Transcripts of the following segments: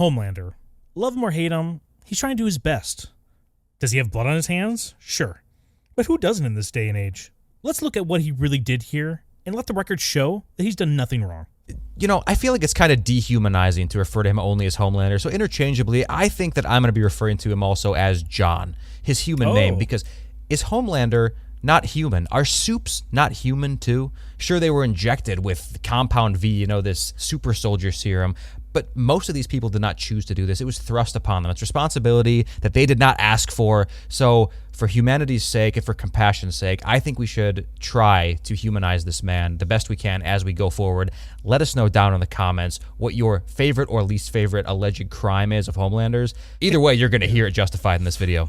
Homelander. Love him or hate him, he's trying to do his best. Does he have blood on his hands? Sure. But who doesn't in this day and age? Let's look at what he really did here and let the record show that he's done nothing wrong. You know, I feel like it's kind of dehumanizing to refer to him only as Homelander. So interchangeably, I think that I'm going to be referring to him also as John, his human name, because is Homelander not human? Are soups not human too? Sure, they were injected with Compound V, you know, this super soldier serum, but most of these people did not choose to do this. It was thrust upon them. It's responsibility that they did not ask for. So for humanity's sake and for compassion's sake, I think we should try to humanize this man the best we can as we go forward. Let us know down in the comments what your favorite or least favorite alleged crime is of Homelander's. Either way, you're going to hear it justified in this video.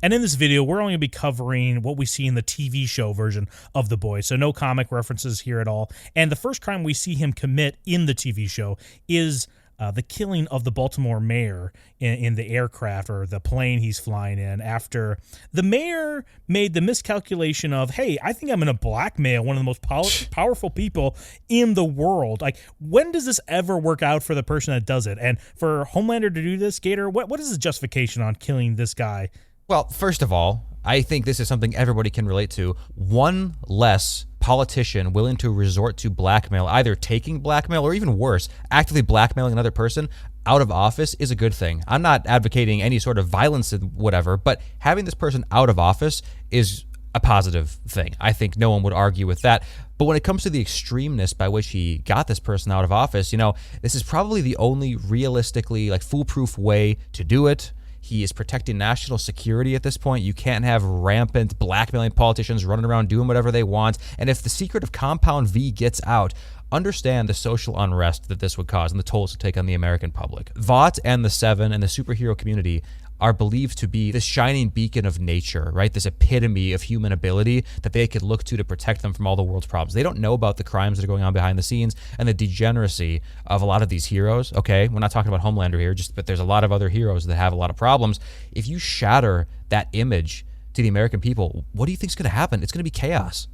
And in this video, we're only going to be covering what we see in the TV show version of The Boys, so no comic references here at all. And the first crime we see him commit in the TV show is the killing of the Baltimore mayor in the aircraft or the plane he's flying in after the mayor made the miscalculation of, hey, I think I'm going to blackmail one of the most powerful people in the world. Like, when does this ever work out for the person that does it? And for Homelander to do this, Gator, what is the justification on killing this guy? Well, first of all, I think this is something everybody can relate to. One less politician willing to resort to blackmail, either taking blackmail or even worse, actively blackmailing another person out of office is a good thing. I'm not advocating any sort of violence and whatever, but having this person out of office is a positive thing. I think no one would argue with that. But when it comes to the extremeness by which he got this person out of office, you know, this is probably the only realistically foolproof way to do it. He is protecting national security at this point. You can't have rampant blackmailing politicians running around doing whatever they want. And if the secret of Compound V gets out, understand the social unrest that this would cause and the tolls to take on the American public. Vought and the Seven and the superhero community are believed to be this shining beacon of nature, right? This epitome of human ability that they could look to protect them from all the world's problems. They don't know about the crimes that are going on behind the scenes and the degeneracy of a lot of these heroes, okay? We're not talking about Homelander here, but there's a lot of other heroes that have a lot of problems. If you shatter that image to the American people, what do you think is going to happen? It's going to be chaos.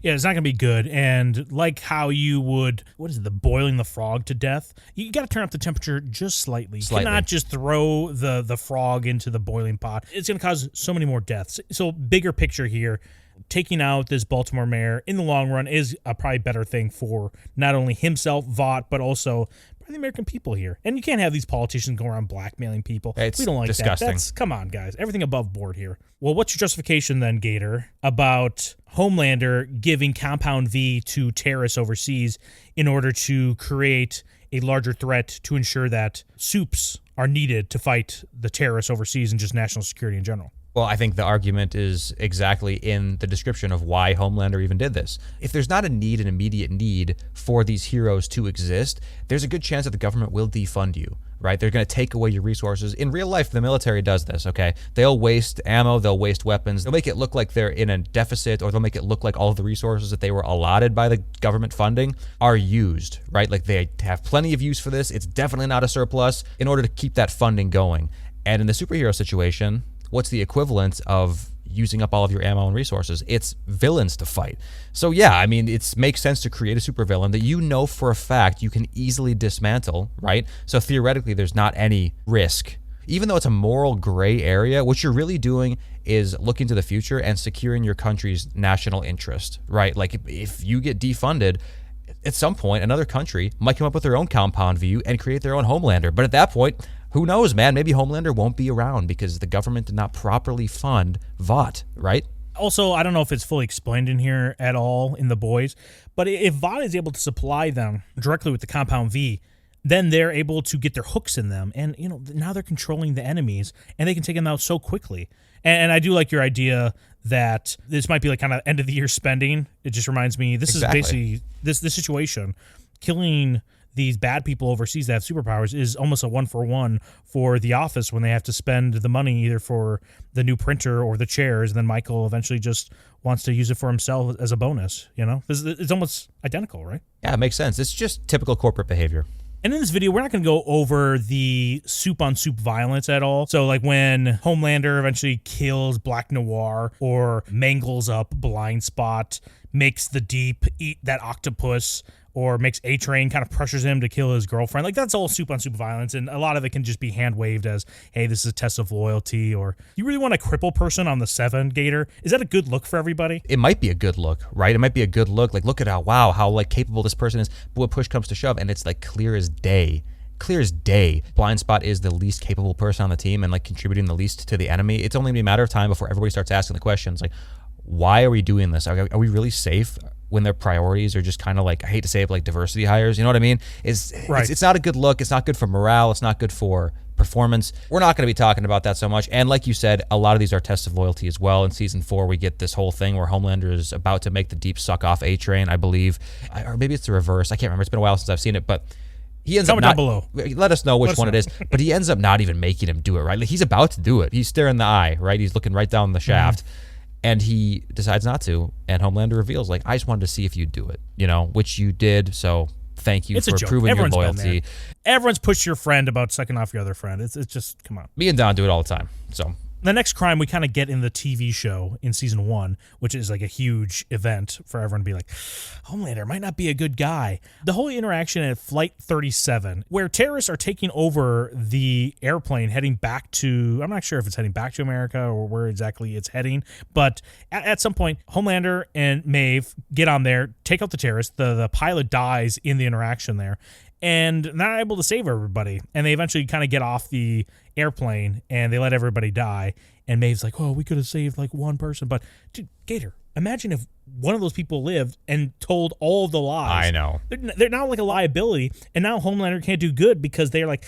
Yeah, it's not going to be good. And like how you would, the boiling the frog to death? You got to turn up the temperature just slightly. You cannot just throw the frog into the boiling pot. It's going to cause so many more deaths. So bigger picture here, taking out this Baltimore mayor in the long run is a probably better thing for not only himself, Vought, but also the American people here. And you can't have these politicians go around blackmailing people. It's we don't like disgusting. Come on, guys. Everything above board here. Well, what's your justification then, Gator, about Homelander giving Compound V to terrorists overseas in order to create a larger threat to ensure that soups are needed to fight the terrorists overseas and just national security in general? Well, I think the argument is exactly in the description of why Homelander even did this. If there's not an immediate need for these heroes to exist, there's a good chance that the government will defund you, right? They're going to take away your resources. In real life, the military does this, okay? They'll waste ammo, they'll waste weapons, they'll make it look like they're in a deficit, or they'll make it look like all of the resources that they were allotted by the government funding are used, right? Like they have plenty of use for this. It's definitely not a surplus in order to keep that funding going. And in the superhero situation, what's the equivalent of using up all of your ammo and resources? It's villains to fight. So yeah, I mean, it makes sense to create a supervillain that you know for a fact you can easily dismantle, right? So theoretically, there's not any risk. Even though it's a moral gray area, what you're really doing is looking to the future and securing your country's national interest, right? Like if you get defunded, at some point, another country might come up with their own Compound V and create their own Homelander. But at that point, who knows, man? Maybe Homelander won't be around because the government did not properly fund Vought, right? Also, I don't know if it's fully explained in here at all in The Boys, but if Vought is able to supply them directly with the Compound V, then they're able to get their hooks in them. And, you know, now they're controlling the enemies and they can take them out so quickly. And I do like your idea that this might be like kind of end of the year spending. It just reminds me, this is basically this situation. Killing these bad people overseas that have superpowers is almost a 1-for-1 for the office when they have to spend the money either for the new printer or the chairs, and then Michael eventually just wants to use it for himself as a bonus, you know? It's almost identical, right? Yeah, it makes sense. It's just typical corporate behavior. And in this video, we're not going to go over the soup-on-soup violence at all. So, like when Homelander eventually kills Black Noir or mangles up Blind Spot, makes the Deep eat that octopus, or makes A-Train, kind of pressures him to kill his girlfriend. Like, that's all soup on soup violence, and a lot of it can just be hand-waved as, hey, this is a test of loyalty, or you really want to cripple person on the 7, Gator? Is that a good look for everybody? It might be a good look, right? It might be a good look. Like, look at how like capable this person is. But when push comes to shove, and it's like clear as day. Clear as day. Blind Spot is the least capable person on the team and like contributing the least to the enemy. It's only gonna be a matter of time before everybody starts asking the questions like, why are we doing this? Are we really safe when their priorities are just kind of like, I hate to say it, but like diversity hires? You know what I mean? It's not a good look. It's not good for morale. It's not good for performance. We're not going to be talking about that so much. And like you said, a lot of these are tests of loyalty as well. In season 4, we get this whole thing where Homelander is about to make the deep suck off A-Train, I believe. Or maybe it's the reverse. I can't remember. It's been a while since I've seen it, but he ends up not, below. Let us know which one it is. But he ends up not even making him do it, right? Like, he's about to do it. He's staring the eye, right? He's looking right down the shaft. And he decides not to. And Homelander reveals, like, I just wanted to see if you'd do it, you know, which you did. So thank you for proving your loyalty. Everyone's pushed your friend about sucking off your other friend. It's just, come on. Me and Don do it all the time. So the next crime we kind of get in the TV show in season 1, which is like a huge event for everyone to be like, Homelander might not be a good guy. The whole interaction at Flight 37, where terrorists are taking over the airplane heading back to, I'm not sure if it's heading back to America or where exactly it's heading, but at some point, Homelander and Maeve get on there, take out the terrorists. The pilot dies in the interaction there, and they're not able to save everybody. And they eventually kind of get off the airplane and they let everybody die. And Maeve's like, oh, we could have saved like one person. But dude, Gator, imagine if one of those people lived and told all the lies. I know. They're now like a liability. And now Homelander can't do good because they're like,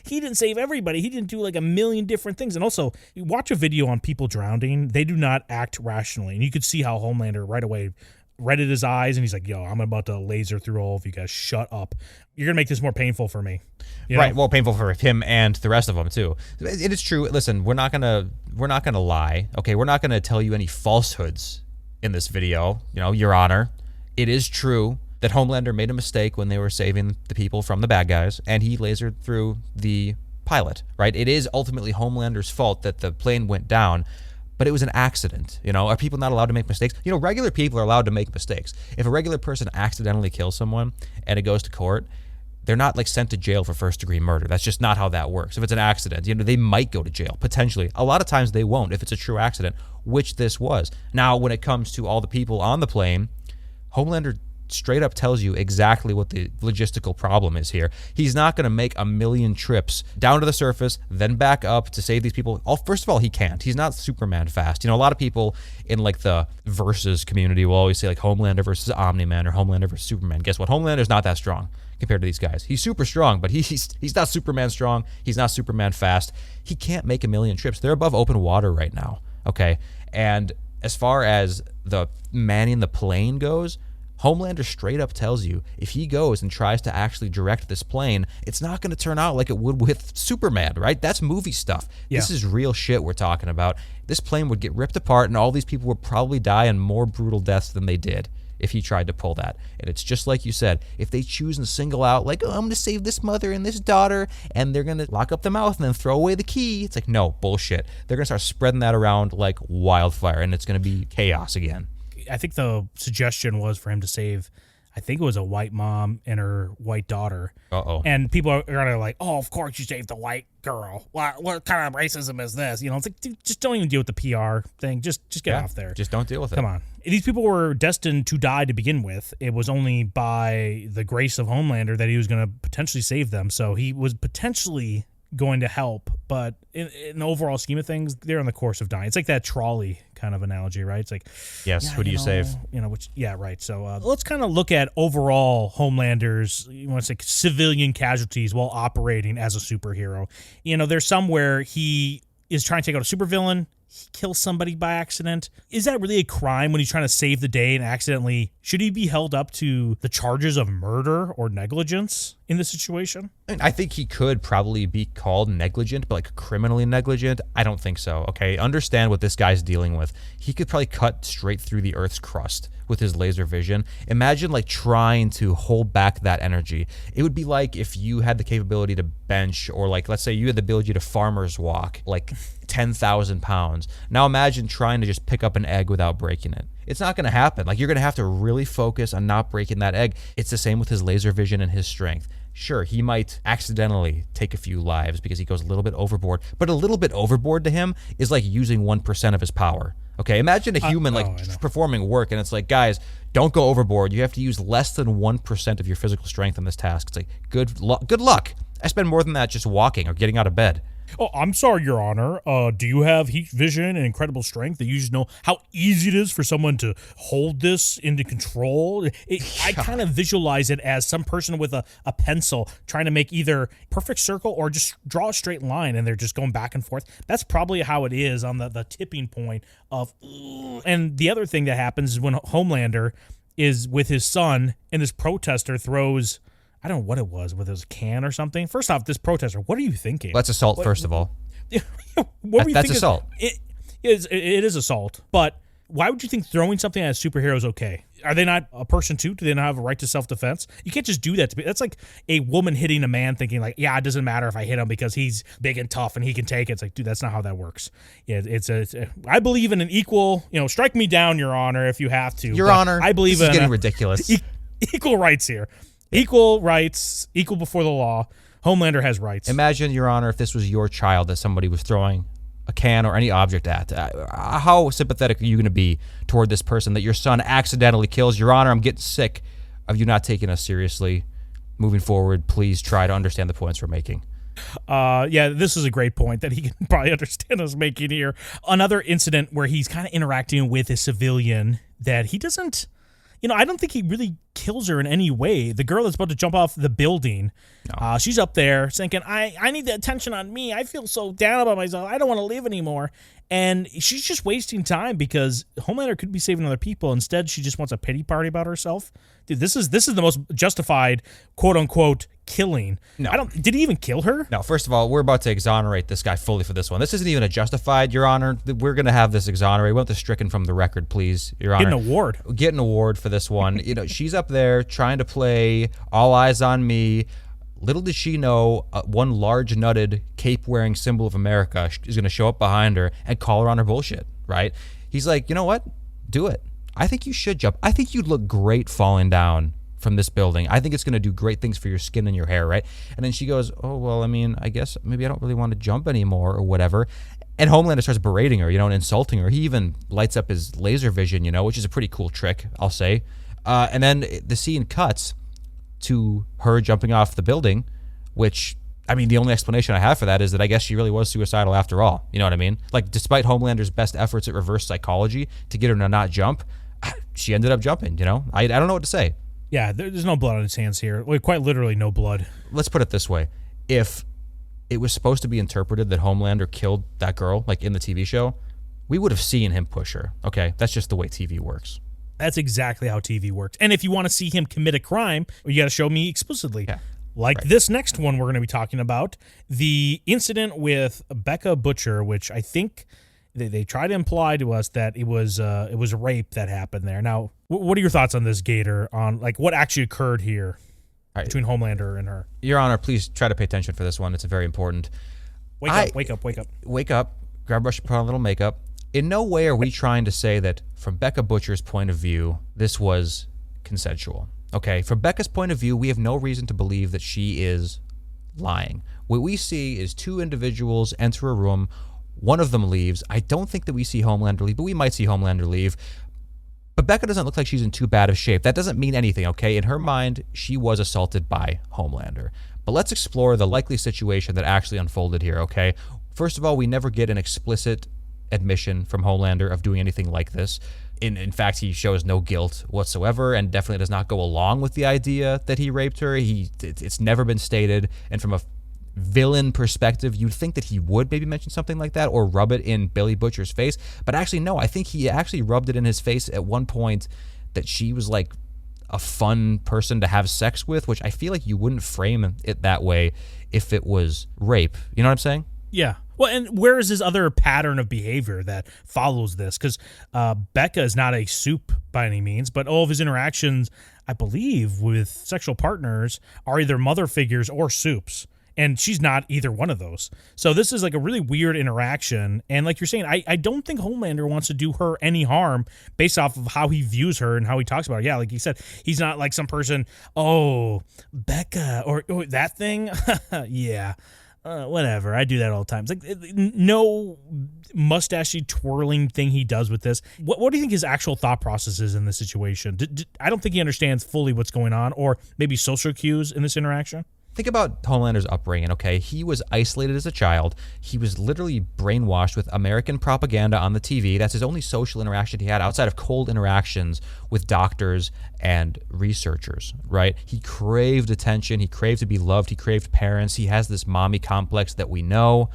he didn't save everybody. He didn't do like a million different things. And also, you watch a video on people drowning. They do not act rationally. And you could see how Homelander right away read at his eyes, and he's like, yo, I'm about to laser through all of you guys. Shut up. You're going to make this more painful for me. You know? Right, well, painful for him and the rest of them, too. It is true. Listen, we're not gonna lie. Okay, we're not going to tell you any falsehoods in this video, you know, Your Honor. It is true that Homelander made a mistake when they were saving the people from the bad guys, and he lasered through the pilot, right? It is ultimately Homelander's fault that the plane went down, but it was an accident. You know, are people not allowed to make mistakes? You know, regular people are allowed to make mistakes. If a regular person accidentally kills someone and it goes to court, they're not like sent to jail for first-degree murder. That's just not how that works. If it's an accident, you know, they might go to jail, potentially. A lot of times they won't if it's a true accident, which this was. Now, when it comes to all the people on the plane, Homelander straight up tells you exactly what the logistical problem is here. He's not going to make a million trips down to the surface, then back up to save these people. First of all, he can't. He's not Superman fast. You know, a lot of people in like the versus community will always say like Homelander versus Omni-Man or Homelander versus Superman. Guess what? Homelander's not that strong compared to these guys. He's super strong, but he's not Superman strong. He's not Superman fast. He can't make a million trips. They're above open water right now, okay? And as far as the manning the plane goes, Homelander straight up tells you if he goes and tries to actually direct this plane, it's not going to turn out like it would with Superman, right? That's movie stuff. Yeah. This is real shit we're talking about. This plane would get ripped apart and all these people would probably die in more brutal deaths than they did if he tried to pull that. And it's just like you said, if they choose and single out like, oh, I'm going to save this mother and this daughter, and they're going to lock up the mouth and then throw away the key, it's like, no, bullshit. They're going to start spreading that around like wildfire, and it's going to be chaos again. I think the suggestion was for him to save, I think it was a white mom and her white daughter. Uh-oh. And people are kind of like, oh, of course you saved the white girl. What kind of racism is this? You know, it's like, dude, just don't even deal with the PR thing. Just get off there. Just don't deal with it. Come on. These people were destined to die to begin with. It was only by the grace of Homelander that he was going to potentially save them. So he was potentially going to help, but in the overall scheme of things, they're on the course of dying. It's like that trolley kind of analogy, right? It's like, yes, who do you save? You know, which, yeah, right. So let's kind of look at overall Homelander's, you want to say, civilian casualties while operating as a superhero. You know, there's some where he is trying to take out a supervillain. He kills somebody by accident. Is that really a crime when he's trying to save the day and accidentally, should he be held up to the charges of murder or negligence in this situation? I think he could probably be called negligent, but like criminally negligent, I don't think so. Okay, understand what this guy's dealing with. He could probably cut straight through the Earth's crust with his laser vision. Imagine like trying to hold back that energy. It would be like if you had the capability to bench, or like, let's say you had the ability to farmer's walk, like 10,000 pounds. Now imagine trying to just pick up an egg without breaking it. It's not going to happen. Like, you're going to have to really focus on not breaking that egg. It's the same with his laser vision and his strength. Sure, he might accidentally take a few lives because he goes a little bit overboard, but a little bit overboard to him is like using 1% of his power. Okay, imagine a human performing work, and it's like, guys, don't go overboard. You have to use less than 1% of your physical strength on this task. It's like, good luck. I spend more than that just walking or getting out of bed. Oh, I'm sorry, Your Honor. Do you have heat vision and incredible strength that you just know how easy it is for someone to hold this into control? I kind of visualize it as some person with a pencil trying to make either perfect circle or just draw a straight line, and they're just going back and forth. That's probably how it is on the tipping point of... And the other thing that happens is when Homelander is with his son, and this protester throws... I don't know what it was, whether it was a can or something. First off, this protester, what are you thinking? That's assault, first of all. That's assault. It is assault, but why would you think throwing something at a superhero is okay? Are they not a person too? Do they not have a right to self-defense? You can't just do that to me. That's like a woman hitting a man thinking like, yeah, it doesn't matter if I hit him because he's big and tough and he can take it. It's like, dude, that's not how that works. Yeah, I believe in an equal, strike me down, Your Honor, if you have to. Your Honor, I believe this is getting ridiculous. Equal rights here. Equal rights, equal before the law. Homelander has rights. Imagine, Your Honor, if this was your child that somebody was throwing a can or any object at. How sympathetic are you going to be toward this person that your son accidentally kills? Your Honor, I'm getting sick of you not taking us seriously. Moving forward, please try to understand the points we're making. Yeah, this is a great point that he can probably understand us making here. Another incident where he's kind of interacting with a civilian that he doesn't... I don't think he really kills her in any way. The girl that's about to jump off the building, she's up there thinking, I need the attention on me. I feel so down about myself. I don't want to live anymore. And she's just wasting time because Homelander could be saving other people. Instead, she just wants a pity party about herself. Dude, this is the most justified, quote unquote, killing. No. Did he even kill her? No, first of all, we're about to exonerate this guy fully for this one. This isn't even a justified, Your Honor. We're going to have this exonerated. We want this stricken from the record, please, Your Honor. Get an award for this one. She's up there trying to play all eyes on me. Little did she know, one large nutted cape-wearing symbol of America is going to show up behind her and call her on her bullshit, right? He's like, you know what? Do it. I think you should jump. I think you'd look great falling down from this building. I think it's going to do great things for your skin and your hair, right? And then she goes, oh, well, I mean, I guess maybe I don't really want to jump anymore or whatever. And Homelander starts berating her, and insulting her. He even lights up his laser vision, which is a pretty cool trick, I'll say. And then the scene cuts to her jumping off the building, which, I mean, the only explanation I have for that is that I guess she really was suicidal after all. You know what I mean? Like, despite Homelander's best efforts at reverse psychology to get her to not jump, she ended up jumping, I don't know what to say. Yeah, there's no blood on his hands here. Like, quite literally no blood. Let's put it this way. If it was supposed to be interpreted that Homelander killed that girl, like in the TV show, we would have seen him push her. Okay, that's just the way TV works. That's exactly how TV works. And if you want to see him commit a crime, you got to show me explicitly. Yeah. Like this next one we're going to be talking about, the incident with Becca Butcher, which I think they try to imply to us that it was rape that happened there. Now, what are your thoughts on this, Gator, on like what actually occurred here between Homelander and her? Your Honor, please try to pay attention for this one. It's very important. Wake up. Wake up, grab a brush, put on a little makeup. In no way are we trying to say that from Becca Butcher's point of view, this was consensual. Okay, from Becca's point of view, we have no reason to believe that she is lying. What we see is two individuals enter a room. One of them leaves. I don't think that we see Homelander leave, but we might see Homelander leave. But Becca doesn't look like she's in too bad of shape. That doesn't mean anything, okay? In her mind, she was assaulted by Homelander. But let's explore the likely situation that actually unfolded here, okay? First of all, we never get an explicit admission from Homelander of doing anything like this. In fact, he shows no guilt whatsoever and definitely does not go along with the idea that he raped her. It's never been stated. And from a villain perspective, you'd think that he would maybe mention something like that or rub it in Billy Butcher's face. But actually, no, I think he actually rubbed it in his face at one point that she was like a fun person to have sex with, which I feel like you wouldn't frame it that way if it was rape. You know what I'm saying? Yeah. Well, and where is his other pattern of behavior that follows this? Because Becca is not a soup by any means, but all of his interactions, I believe, with sexual partners are either mother figures or soups. And she's not either one of those. So this is like a really weird interaction. And like you're saying, I don't think Homelander wants to do her any harm based off of how he views her and how he talks about her. Yeah, like you said, he's not like some person, oh, Becca, or that thing. Yeah, whatever. I do that all the time. It's like no mustachy twirling thing he does with this. What do you think his actual thought process is in this situation? I don't think he understands fully what's going on, or maybe social cues in this interaction. Think about Homelander's upbringing, okay? He was isolated as a child. He was literally brainwashed with American propaganda on the TV. That's his only social interaction he had outside of cold interactions with doctors and researchers, right? He craved attention. He craved to be loved. He craved parents. He has this mommy complex that we know.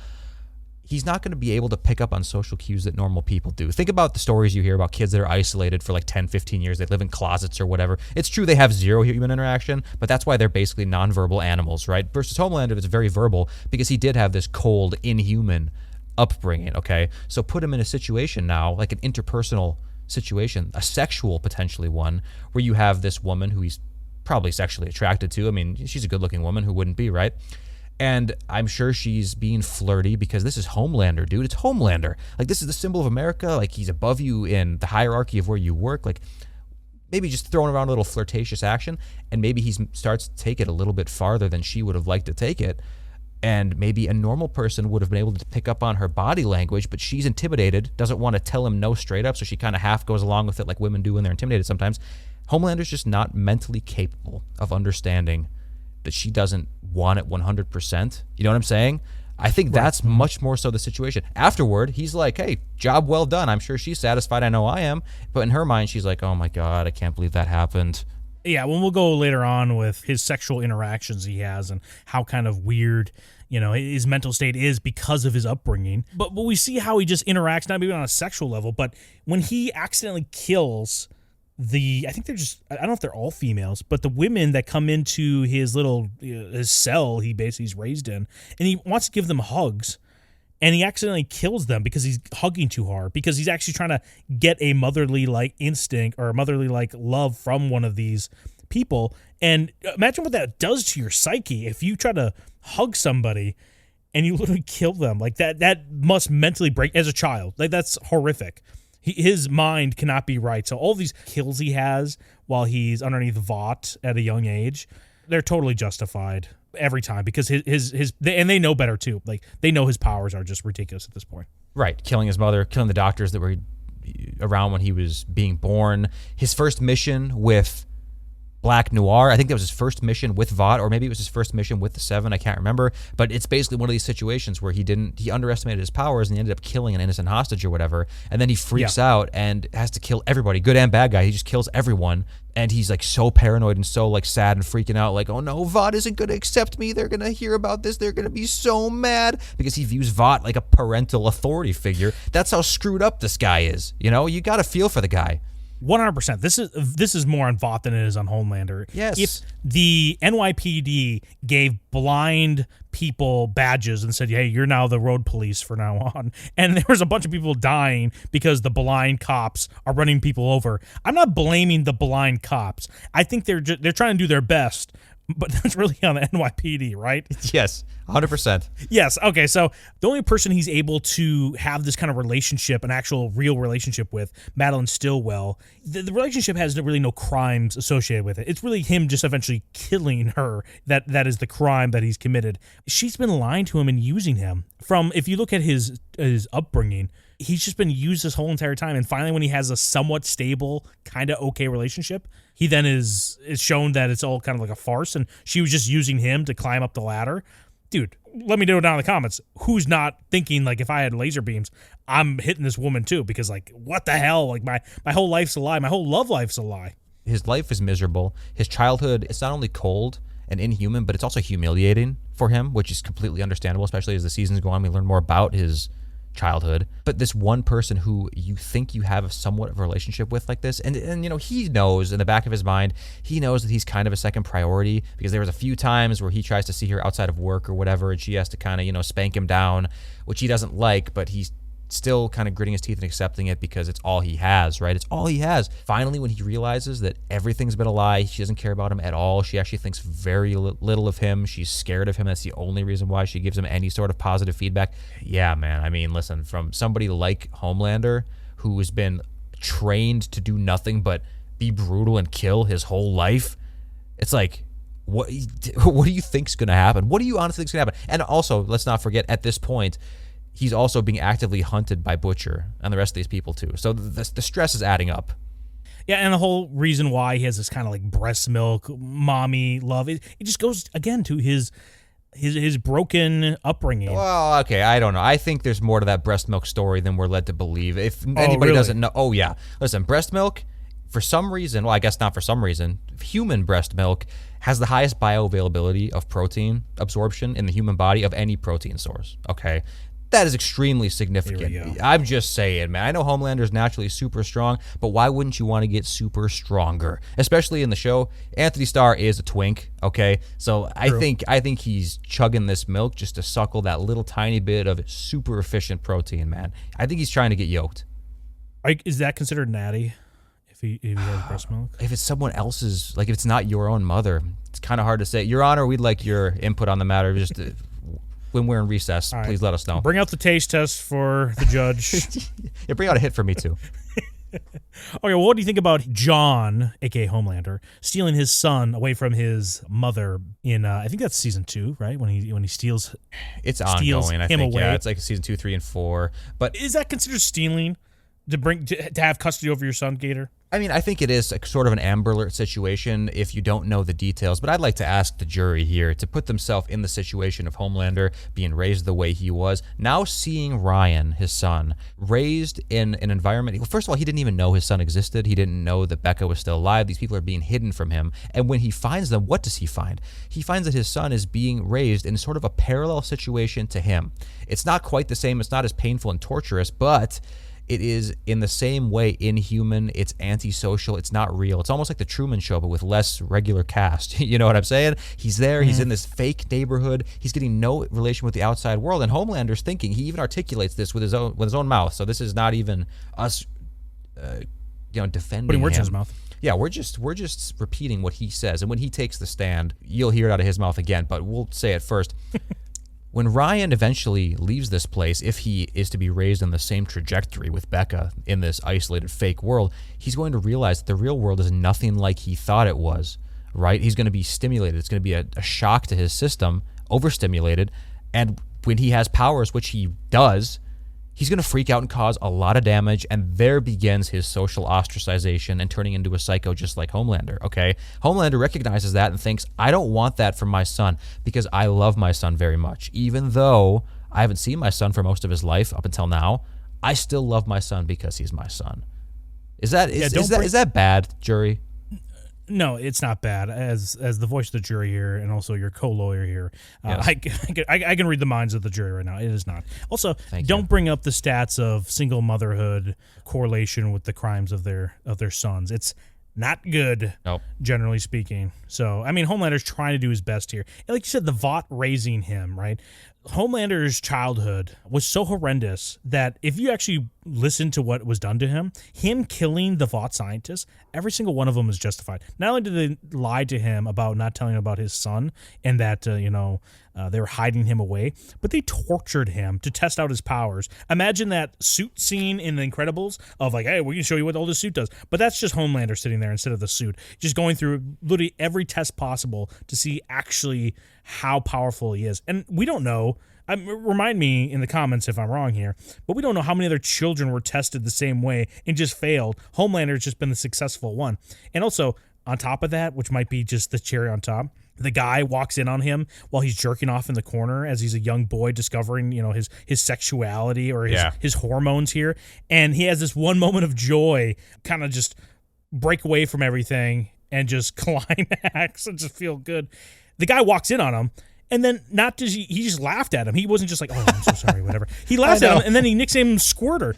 He's not going to be able to pick up on social cues that normal people do. Think about the stories you hear about kids that are isolated for like 10, 15 years. They live in closets or whatever. It's true they have zero human interaction, but that's why they're basically nonverbal animals, right? Versus Homelander, it's very verbal because he did have this cold, inhuman upbringing, okay? So put him in a situation now, like an interpersonal situation, a sexual potentially one, where you have this woman who he's probably sexually attracted to. I mean, she's a good-looking woman, who wouldn't be, right? And I'm sure she's being flirty because this is Homelander, dude. It's Homelander. Like, this is the symbol of America. Like, he's above you in the hierarchy of where you work. Like, maybe just throwing around a little flirtatious action, and maybe he starts to take it a little bit farther than she would have liked to take it. And maybe a normal person would have been able to pick up on her body language, but she's intimidated, doesn't want to tell him no straight up, so she kind of half goes along with it like women do when they're intimidated sometimes. Homelander's just not mentally capable of understanding that she doesn't want it 100%. You know what I'm saying? I think that's much more so the situation. Afterward, he's like, hey, job well done. I'm sure she's satisfied. I know I am. But in her mind, she's like, oh my God, I can't believe that happened. Yeah, well, we'll go later on with his sexual interactions he has and how kind of weird, you know, his mental state is because of his upbringing. But we see how he just interacts, not even on a sexual level, but when he accidentally kills I think they're just, I don't know if they're all females, but the women that come into his little, his cell he's raised in, and he wants to give them hugs, and he accidentally kills them because he's hugging too hard, because he's actually trying to get a motherly-like instinct or a motherly-like love from one of these people. And imagine what that does to your psyche if you try to hug somebody and you literally kill them. Like, that must mentally break as a child. Like, that's horrific. His mind cannot be right. So all these kills he has while he's underneath Vought at a young age, they're totally justified every time, because and they know better too. Like, they know his powers are just ridiculous at this point. Right. Killing his mother, killing the doctors that were around when he was being born. His first mission with Black Noir, I think that was his first mission with Vought, or maybe it was his first mission with the Seven, I can't remember, but it's basically one of these situations where he underestimated his powers and he ended up killing an innocent hostage or whatever, and then he freaks out and has to kill everybody, good and bad guy. He just kills everyone, and he's like so paranoid and so like sad and freaking out, like, oh no, Vought isn't going to accept me, they're going to hear about this, they're going to be so mad, because he views Vought like a parental authority figure. That's how screwed up this guy is, you know? You got to feel for the guy. 100%. This is more on Vought than it is on Homelander. Yes. If the NYPD gave blind people badges and said, hey, you're now the road police for now on, and there was a bunch of people dying because the blind cops are running people over, I'm not blaming the blind cops. I think they're trying to do their best, but that's really on the NYPD, right? Yes, 100%. Yes. Okay. So the only person he's able to have this kind of relationship, an actual real relationship with, Madeline Stillwell, the relationship has really no crimes associated with it. It's really him just eventually killing her. That is the crime that he's committed. She's been lying to him and using him. If you look at his upbringing, he's just been used this whole entire time. And finally, when he has a somewhat stable, kind of okay relationship, he then is shown that it's all kind of like a farce, and she was just using him to climb up the ladder. Dude, let me know down in the comments, who's not thinking, like, if I had laser beams, I'm hitting this woman too, because, like, what the hell? Like, my whole life's a lie. My whole love life's a lie. His life is miserable. His childhood, it's not only cold and inhuman, but it's also humiliating for him, which is completely understandable, especially as the seasons go on. We learn more about his childhood. But this one person who you think you have somewhat of a relationship with like this, and you know, he knows in the back of his mind, he knows that he's kind of a second priority, because there was a few times where he tries to see her outside of work or whatever, and she has to kind of, you know, spank him down, which he doesn't like, but he's still kind of gritting his teeth and accepting it because it's all he has, right? It's all he has. Finally, when he realizes that everything's been a lie, she doesn't care about him at all. She actually thinks very little of him. She's scared of him. That's the only reason why she gives him any sort of positive feedback. Yeah, man. I mean, listen, from somebody like Homelander, who has been trained to do nothing but be brutal and kill his whole life, it's like, what do you think's going to happen? What do you honestly think's going to happen? And also, let's not forget, at this point, he's also being actively hunted by Butcher and the rest of these people too. So the stress is adding up. Yeah, and the whole reason why he has this kind of like breast milk, mommy love, it just goes, again, to his broken upbringing. Well, okay, I don't know. I think there's more to that breast milk story than we're led to believe. If anybody doesn't know, oh yeah. Listen, breast milk, for some reason, well, I guess not for some reason, human breast milk has the highest bioavailability of protein absorption in the human body of any protein source, okay? That is extremely significant. I'm just saying, man. I know Homelander is naturally super strong, but why wouldn't you want to get super stronger? Especially in the show, Anthony Starr is a twink, okay? So I think he's chugging this milk just to suckle that little tiny bit of super efficient protein, man. I think he's trying to get yoked. Is that considered natty if he has breast milk? If it's someone else's, like if it's not your own mother, it's kind of hard to say. Your Honor, we'd like your input on the matter. Just when we're in recess, please let us know. Bring out the taste test for the judge. Yeah, bring out a hit for me too. Okay, well, what do you think about John, aka Homelander, stealing his son away from his mother in I think that's season 2, right? When he steals, it's ongoing. I think away. Yeah, it's like season 2, 3, and 4. But is that considered stealing to have custody over your son, Gator? I mean, I think it is sort of an Amber Alert situation if you don't know the details, but I'd like to ask the jury here to put themselves in the situation of Homelander being raised the way he was, now seeing Ryan, his son, raised in an environment. Well, first of all, he didn't even know his son existed. He didn't know that Becca was still alive. These people are being hidden from him. And when he finds them, what does he find? He finds that his son is being raised in sort of a parallel situation to him. It's not quite the same. It's not as painful and torturous, but it is in the same way inhuman. It's antisocial. It's not real. It's almost like the Truman Show, but with less regular cast. You know what I'm saying? He's there. He's in this fake neighborhood. He's getting no relation with the outside world. And Homelander's thinking. He even articulates this with his own mouth. So this is not even us, defending putting words him. in his mouth. Yeah, we're just repeating what he says. And when he takes the stand, you'll hear it out of his mouth again. But we'll say it first. When Ryan eventually leaves this place, if he is to be raised in the same trajectory with Becca in this isolated fake world, he's going to realize that the real world is nothing like he thought it was, right? He's going to be stimulated. It's going to be a shock to his system, overstimulated. And when he has powers, which he does, he's going to freak out and cause a lot of damage, and there begins his social ostracization and turning into a psycho just like Homelander, okay? Homelander recognizes that and thinks, I don't want that for my son because I love my son very much. Even though I haven't seen my son for most of his life up until now, I still love my son because he's my son. Is that bad, jury? No, it's not bad. As the voice of the jury here, and also your co-lawyer here, Yes. I can read the minds of the jury right now. It is not. Also, don't bring up the stats of single motherhood correlation with the crimes of their sons. It's not good, generally speaking. So, I mean, Homelander's trying to do his best here. And like you said, the Vought raising him, right? Homelander's childhood was so horrendous that if you actually listen to what was done to him killing the Vought scientists, every single one of them is justified. Not only did they lie to him about not telling him about his son and that, they were hiding him away, but they tortured him to test out his powers. Imagine that suit scene in The Incredibles of like, hey, we can show you what all this suit does. But that's just Homelander sitting there instead of the suit, just going through literally every test possible to see actually how powerful he is. And we don't know. Remind me in the comments if I'm wrong here, but we don't know how many other children were tested the same way and just failed. Homelander's just been the successful one. And also, on top of that, which might be just the cherry on top, the guy walks in on him while he's jerking off in the corner as he's a young boy discovering, his sexuality or his hormones here. And he has this one moment of joy, kind of just break away from everything and just climax and just feel good. The guy walks in on him. And then he just laughed at him. He wasn't just like, oh, I'm so sorry, whatever. He laughed at him, and then he nicknamed him Squirter.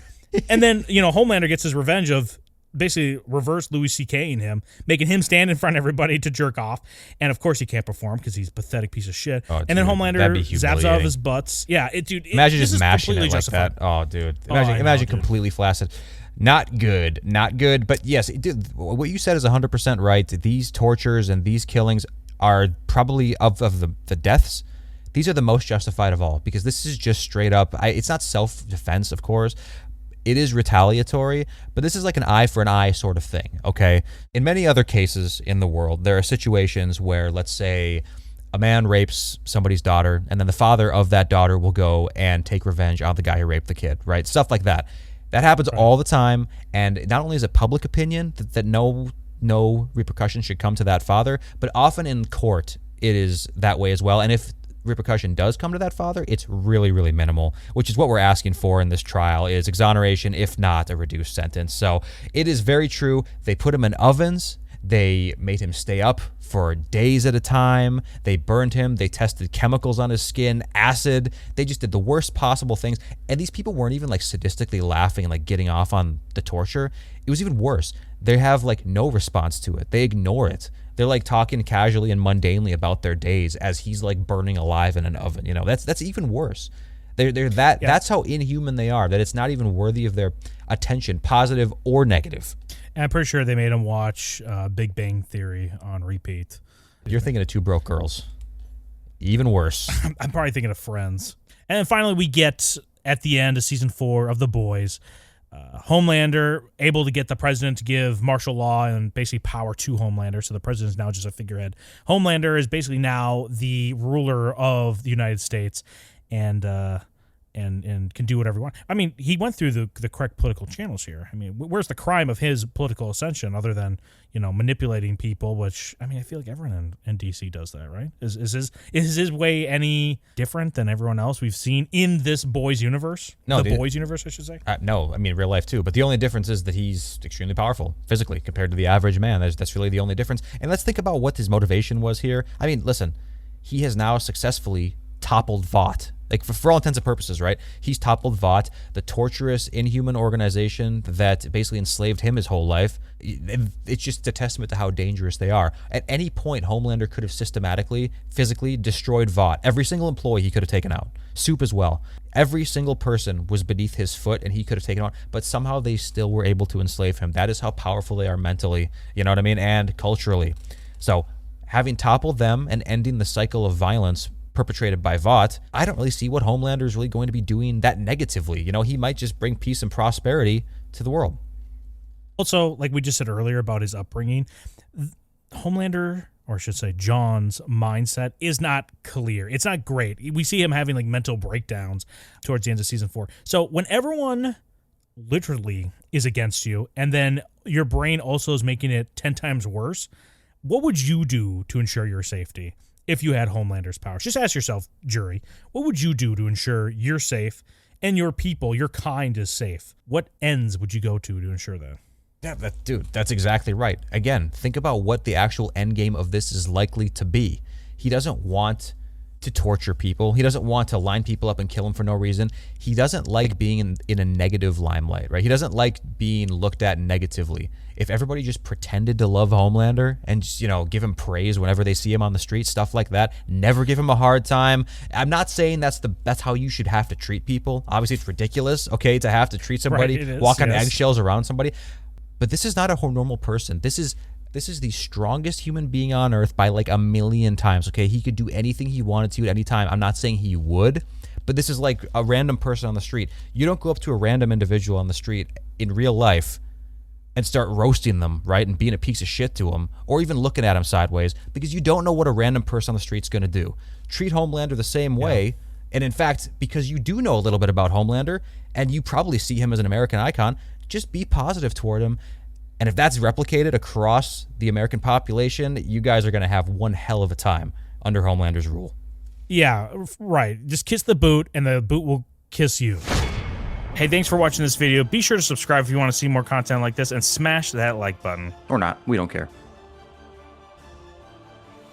And then, Homelander gets his revenge of basically reverse Louis C.K. in him, making him stand in front of everybody to jerk off. And of course he can't perform because he's a pathetic piece of shit. Oh, and then dude, Homelander that'd be zaps out of humiliating. his butts. Yeah, dude. Imagine this just is mashing it completely like justified. that. Oh, dude. I know, Imagine dude. completely flaccid. Not good. Not good. But yes, dude, what you said is 100% right. These tortures and these killings are probably of the deaths. These are the most justified of all because this is just straight up. It's not self-defense, of course. It is retaliatory, but this is like an eye for an eye sort of thing, okay? In many other cases in the world, there are situations where, let's say, a man rapes somebody's daughter, and then the father of that daughter will go and take revenge on the guy who raped the kid, right? Stuff like that. That happens all the time, and not only is it public opinion that no repercussion should come to that father, but often in court it is that way as well. And if repercussion does come to that father, it's really, really minimal, which is what we're asking for in this trial, is exoneration, if not a reduced sentence. So it is very true. They put him in ovens. They made him stay up for days at a time. They burned him. They tested chemicals on his skin, acid. They just did the worst possible things. And these people weren't even like sadistically laughing and like getting off on the torture. It was even worse. They have like no response to it. They ignore it. They're like talking casually and mundanely about their days as he's like burning alive in an oven. You know, that's even worse. That's how inhuman they are, that it's not even worthy of their attention, positive or negative. And I'm pretty sure they made him watch Big Bang Theory on repeat. You're thinking of Two Broke Girls. Even worse. I'm probably thinking of Friends. And then finally we get at the end of season 4 of The Boys, Homelander able to get the president to give martial law and basically power to Homelander. So the president is now just a figurehead. Homelander is basically now the ruler of the United States and can do whatever he wants. I mean, he went through the correct political channels here. I mean, where's the crime of his political ascension other than, manipulating people, which, I mean, I feel like everyone in DC does that, right? Is his way any different than everyone else we've seen in this Boys universe? No, Boys universe, I should say. No, I mean, real life too. But the only difference is that he's extremely powerful physically compared to the average man. That's really the only difference. And let's think about what his motivation was here. I mean, listen, he has now successfully toppled Vought. Like, for all intents and purposes, right? He's toppled Vought, the torturous, inhuman organization that basically enslaved him his whole life. It's just a testament to how dangerous they are. At any point, Homelander could have systematically, physically destroyed Vought. Every single employee he could have taken out. Soup as well. Every single person was beneath his foot, and he could have taken out. But somehow they still were able to enslave him. That is how powerful they are mentally, you know what I mean? And culturally. So, having toppled them and ending the cycle of violence perpetrated by Vought, I don't really see what Homelander is really going to be doing that negatively. He might just bring peace and prosperity to the world. Also, like we just said earlier about his upbringing, Homelander, or I should say John's mindset is not clear. It's not great. We see him having like mental breakdowns towards the end of season 4. So when everyone literally is against you and then your brain also is making it 10 times worse, what would you do to ensure your safety? If you had Homelander's powers, just ask yourself, jury, what would you do to ensure you're safe and your people, your kind is safe? What ends would you go to ensure that? Yeah, dude, that's exactly right. Again, think about what the actual end game of this is likely to be. He doesn't want to torture people. He doesn't want to line people up and kill them for no reason. He doesn't like being in a negative limelight, right? He doesn't like being looked at negatively. If everybody just pretended to love Homelander and just, give him praise whenever they see him on the street, stuff like that, never give him a hard time. I'm not saying that's how you should have to treat people. Obviously, it's ridiculous, okay, to have to treat somebody, right, walk on eggshells around somebody. But this is not a normal person. This is the strongest human being on earth by like 1,000,000 times, okay? He could do anything he wanted to at any time. I'm not saying he would, but this is like a random person on the street. You don't go up to a random individual on the street in real life and start roasting them, right, and being a piece of shit to them, or even looking at them sideways, because you don't know what a random person on the street's going to do. Treat Homelander the same way, and in fact, because you do know a little bit about Homelander, and you probably see him as an American icon, just be positive toward him. And if that's replicated across the American population, you guys are going to have one hell of a time under Homelander's rule. Yeah, right. Just kiss the boot, and the boot will kiss you. Hey, thanks for watching this video. Be sure to subscribe if you want to see more content like this, and smash that like button. Or not. We don't care.